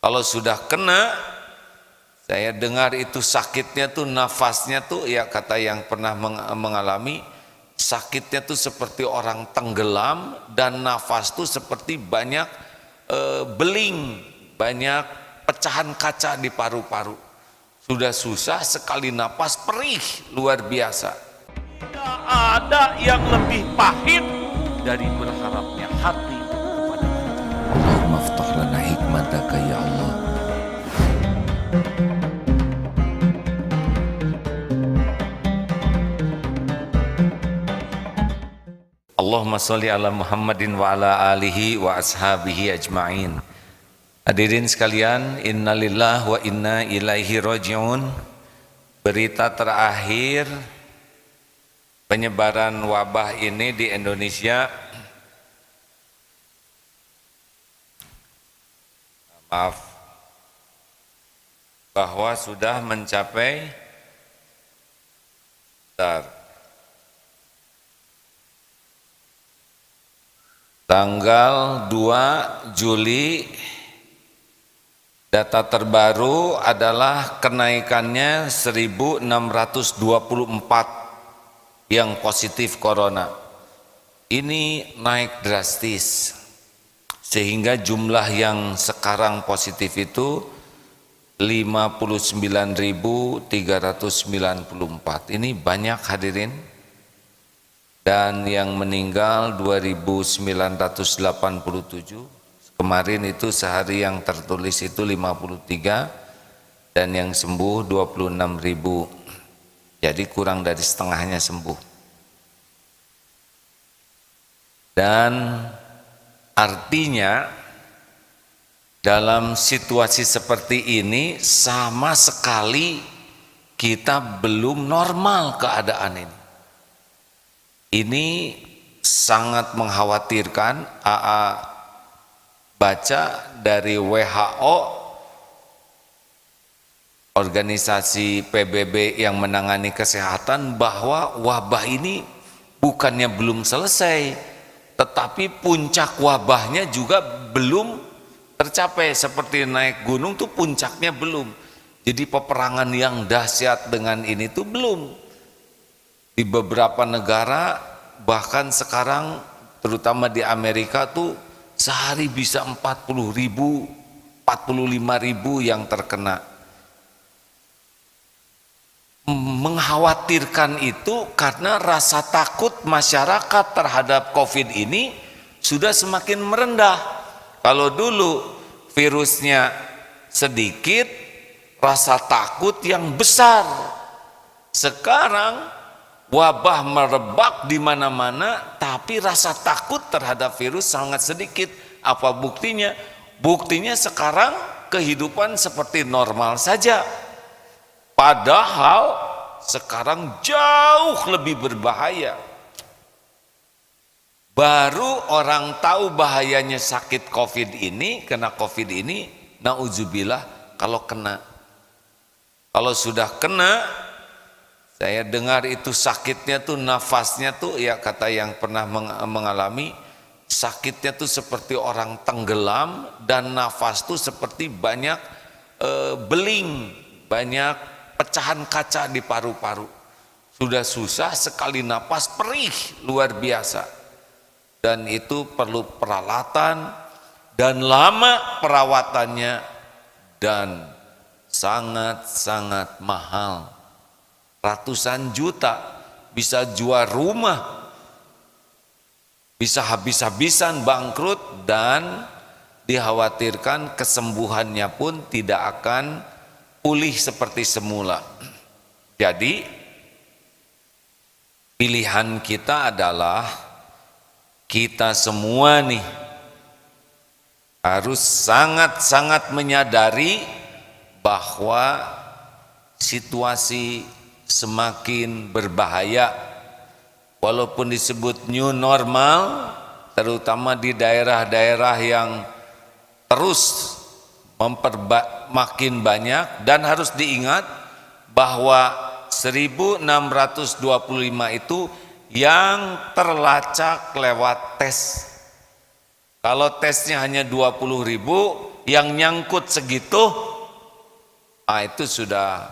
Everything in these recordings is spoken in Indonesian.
Kalau sudah kena, saya dengar itu sakitnya tuh, nafasnya tuh, ya kata yang pernah mengalami, sakitnya tuh seperti orang tenggelam, dan nafas tuh seperti banyak beling, banyak pecahan kaca di paru-paru. Sudah susah, sekali napas perih luar biasa. Tidak ada yang lebih pahit dari berharapnya hati kepada Allah. Allahumma aftah lana hikmataka ya Allah. Allahumma sholli ala Muhammadin wa ala alihi wa ashabihi ajma'in. Hadirin sekalian, innalillah wa inna ilaihi raji'un. Berita terakhir penyebaran wabah ini di Indonesia, bahwa sudah mencapai tanggal 2 Juli. Data terbaru adalah kenaikannya 1.624 yang positif corona. Ini naik drastis, sehingga jumlah yang sekarang positif itu 59.394. Ini banyak hadirin. Dan yang meninggal 2.987. Kemarin itu sehari yang tertulis itu 53 dan yang sembuh 26.000. Jadi kurang dari setengahnya sembuh. Dan artinya dalam situasi seperti ini sama sekali kita belum normal keadaan ini. Ini sangat mengkhawatirkan. AA baca dari WHO, organisasi PBB yang menangani kesehatan, bahwa wabah ini bukannya belum selesai, tetapi puncak wabahnya juga belum tercapai. Seperti naik gunung tuh puncaknya belum. Jadi peperangan yang dahsyat dengan ini tuh belum. Di beberapa negara, bahkan sekarang terutama di Amerika tuh sehari bisa 40.000, 45.000 yang terkena. Mengkhawatirkan itu karena rasa takut masyarakat terhadap COVID ini sudah semakin merendah. Kalau dulu virusnya sedikit, rasa takut yang besar. Sekarang wabah merebak di mana-mana, tapi rasa takut terhadap virus sangat sedikit. Apa buktinya? Buktinya sekarang kehidupan seperti normal saja. Padahal sekarang jauh lebih berbahaya. Baru orang tahu bahayanya sakit COVID ini, kena COVID ini, na'udzubillah kalau kena. Kalau sudah kena, saya dengar itu sakitnya tuh, nafasnya tuh, ya kata yang pernah mengalami, sakitnya tuh seperti orang tenggelam, dan nafas tuh seperti banyak beling, banyak pecahan kaca di paru-paru. Sudah susah, sekali napas perih luar biasa. Dan itu perlu peralatan dan lama perawatannya dan sangat-sangat mahal. Ratusan juta, bisa jual rumah, bisa habis-habisan bangkrut, dan dikhawatirkan kesembuhannya pun tidak akan pulih seperti semula. Jadi pilihan kita adalah kita semua nih harus sangat-sangat menyadari bahwa situasi semakin berbahaya. Walaupun disebut new normal, terutama di daerah-daerah yang terus makin banyak, dan harus diingat bahwa 1.625 itu yang terlacak lewat tes. Kalau tesnya hanya 20.000, yang nyangkut segitu, itu sudah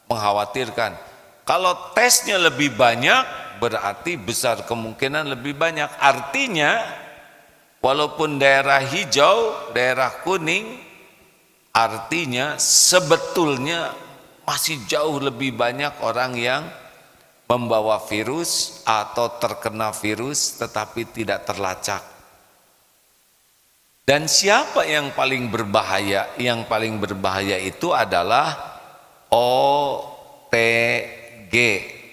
mengkhawatirkan. Kalau tesnya lebih banyak, berarti besar kemungkinan lebih banyak. Artinya, walaupun daerah hijau, daerah kuning, artinya sebetulnya masih jauh lebih banyak orang yang membawa virus atau terkena virus tetapi tidak terlacak. Dan siapa yang paling berbahaya? Yang paling berbahaya itu adalah OTG,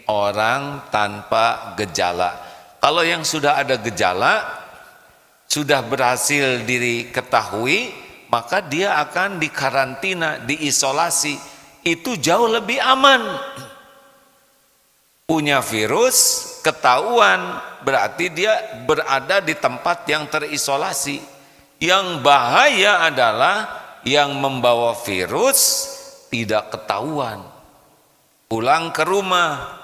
orang tanpa gejala. Kalau yang sudah ada gejala, sudah berhasil diketahui, maka dia akan dikarantina, diisolasi. Itu jauh lebih aman. Punya virus, ketahuan, berarti dia berada di tempat yang terisolasi. Yang bahaya adalah yang membawa virus tidak ketahuan. Pulang ke rumah,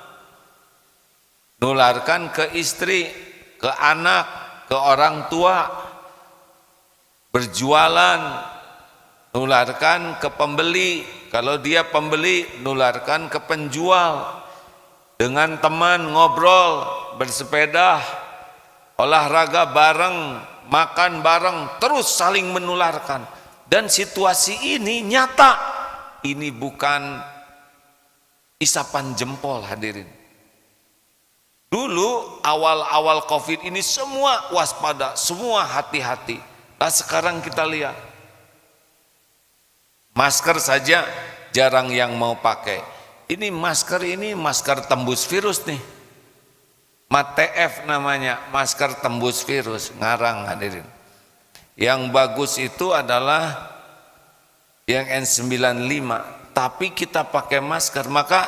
nularkan ke istri, ke anak, ke orang tua, berjualan, nularkan ke pembeli. Kalau dia pembeli, nularkan ke penjual. Dengan teman ngobrol, bersepeda, olahraga bareng, makan bareng, terus saling menularkan. Dan situasi ini nyata. Ini bukan isapan jempol, hadirin. Dulu awal-awal Covid ini semua waspada, semua hati-hati. Nah, sekarang kita lihat, masker saja jarang yang mau pakai. Ini masker tembus virus nih. MATF namanya, masker tembus virus, ngarang hadirin. Yang bagus itu adalah yang N95, tapi kita pakai masker, maka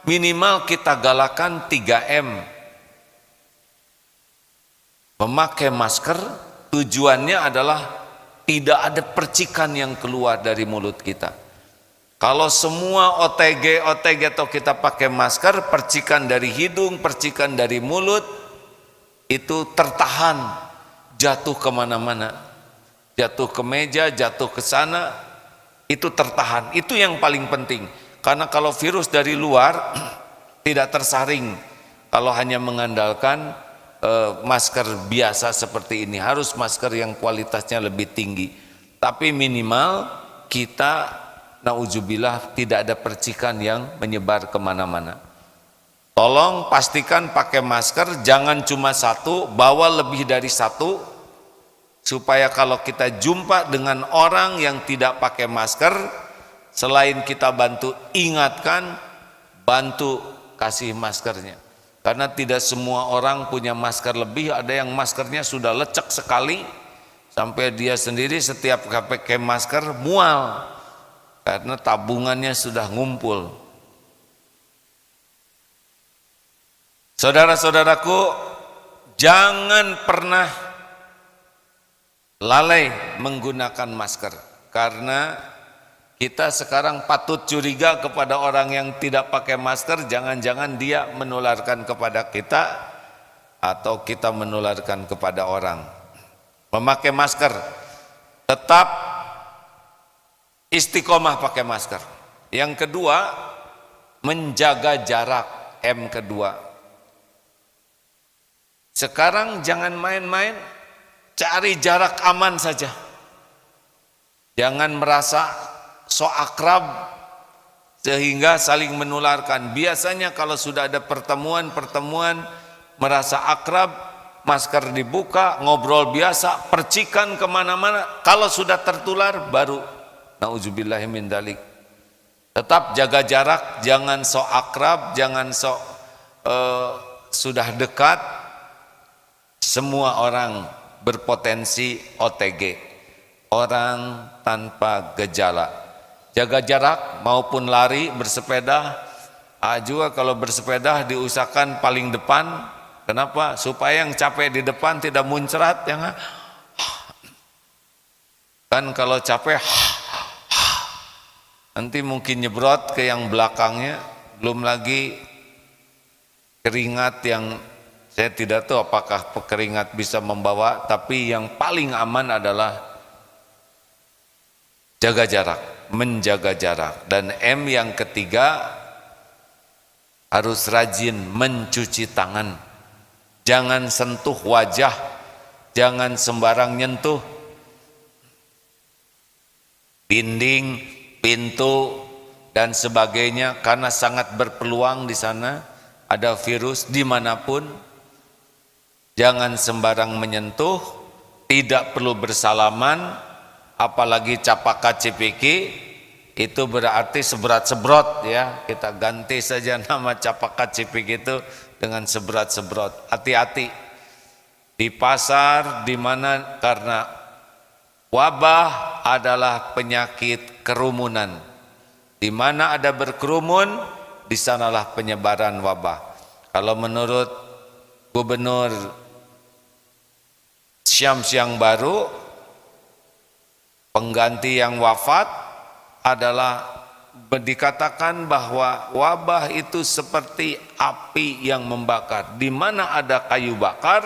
minimal kita galakan 3M. Memakai masker tujuannya adalah tidak ada percikan yang keluar dari mulut kita. Kalau semua OTG atau kita pakai masker, percikan dari hidung, percikan dari mulut, itu tertahan, jatuh kemana-mana. Jatuh ke meja, jatuh ke sana, itu tertahan. Itu yang paling penting. Karena kalau virus dari luar, tidak tersaring. Kalau hanya mengandalkan masker biasa seperti ini, harus masker yang kualitasnya lebih tinggi. Tapi minimal kita, nauzubillah, tidak ada percikan yang menyebar kemana-mana. Tolong pastikan pakai masker, jangan cuma satu, bawa lebih dari satu, supaya kalau kita jumpa dengan orang yang tidak pakai masker, selain kita bantu ingatkan, bantu kasih maskernya. Karena tidak semua orang punya masker lebih, ada yang maskernya sudah lecek sekali, sampai dia sendiri setiap pakai masker mual, karena tabungannya sudah ngumpul. Saudara-saudaraku, jangan pernah lalai menggunakan masker, karena kita sekarang patut curiga kepada orang yang tidak pakai masker, jangan-jangan dia menularkan kepada kita atau kita menularkan kepada orang. Memakai masker, tetap istiqomah pakai masker. Yang kedua, menjaga jarak, M kedua. Sekarang jangan main-main, cari jarak aman saja. Jangan merasa so akrab sehingga saling menularkan. Biasanya kalau sudah ada pertemuan merasa akrab, masker dibuka, ngobrol biasa, percikan kemana-mana. Kalau sudah tertular baru nauzubillahi min dzalik. Tetap jaga jarak, jangan sok akrab, jangan sok sudah dekat. Semua orang berpotensi OTG, orang tanpa gejala. Jaga jarak maupun lari, bersepeda. Juga kalau bersepeda diusahakan paling depan. Kenapa? Supaya yang capek di depan tidak muncrat, jangan. Kan kalau capek nanti mungkin nyebrot ke yang belakangnya, belum lagi keringat yang saya tidak tahu apakah keringat bisa membawa, tapi yang paling aman adalah jaga jarak, menjaga jarak. Dan M yang ketiga, harus rajin mencuci tangan. Jangan sentuh wajah, jangan sembarang nyentuh dinding, pintu dan sebagainya, karena sangat berpeluang di sana ada virus dimanapun. Jangan sembarang menyentuh, tidak perlu bersalaman, apalagi capaka cipiki, itu berarti seberat-sebrot ya. Kita ganti saja nama capaka cipiki itu dengan seberat-sebrot. Hati-hati di pasar, di mana karena wabah adalah penyakit kerumunan. Di mana ada berkerumun, di sanalah penyebaran wabah. Kalau menurut Gubernur Syams yang baru, pengganti yang wafat adalah dikatakan bahwa wabah itu seperti api yang membakar. Di mana ada kayu bakar,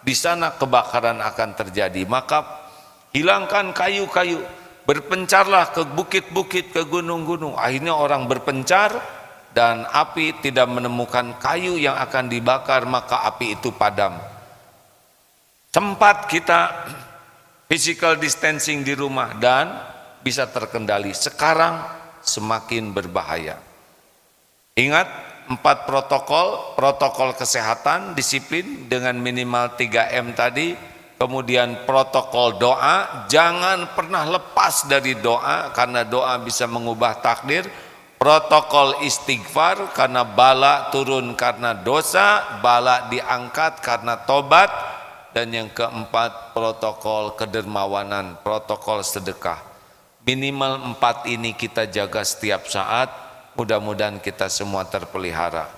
di sana kebakaran akan terjadi. Maka hilangkan kayu-kayu, berpencarlah ke bukit-bukit, ke gunung-gunung. Akhirnya orang berpencar dan api tidak menemukan kayu yang akan dibakar, maka api itu padam. Sempat kita physical distancing di rumah dan bisa terkendali. Sekarang semakin berbahaya. Ingat 4 protokol kesehatan, disiplin dengan minimal 3M tadi. Kemudian protokol doa, jangan pernah lepas dari doa karena doa bisa mengubah takdir. Protokol istighfar, karena bala turun karena dosa, bala diangkat karena tobat. Dan yang keempat, protokol kedermawanan, protokol sedekah. Minimal 4 ini kita jaga setiap saat, mudah-mudahan kita semua terpelihara.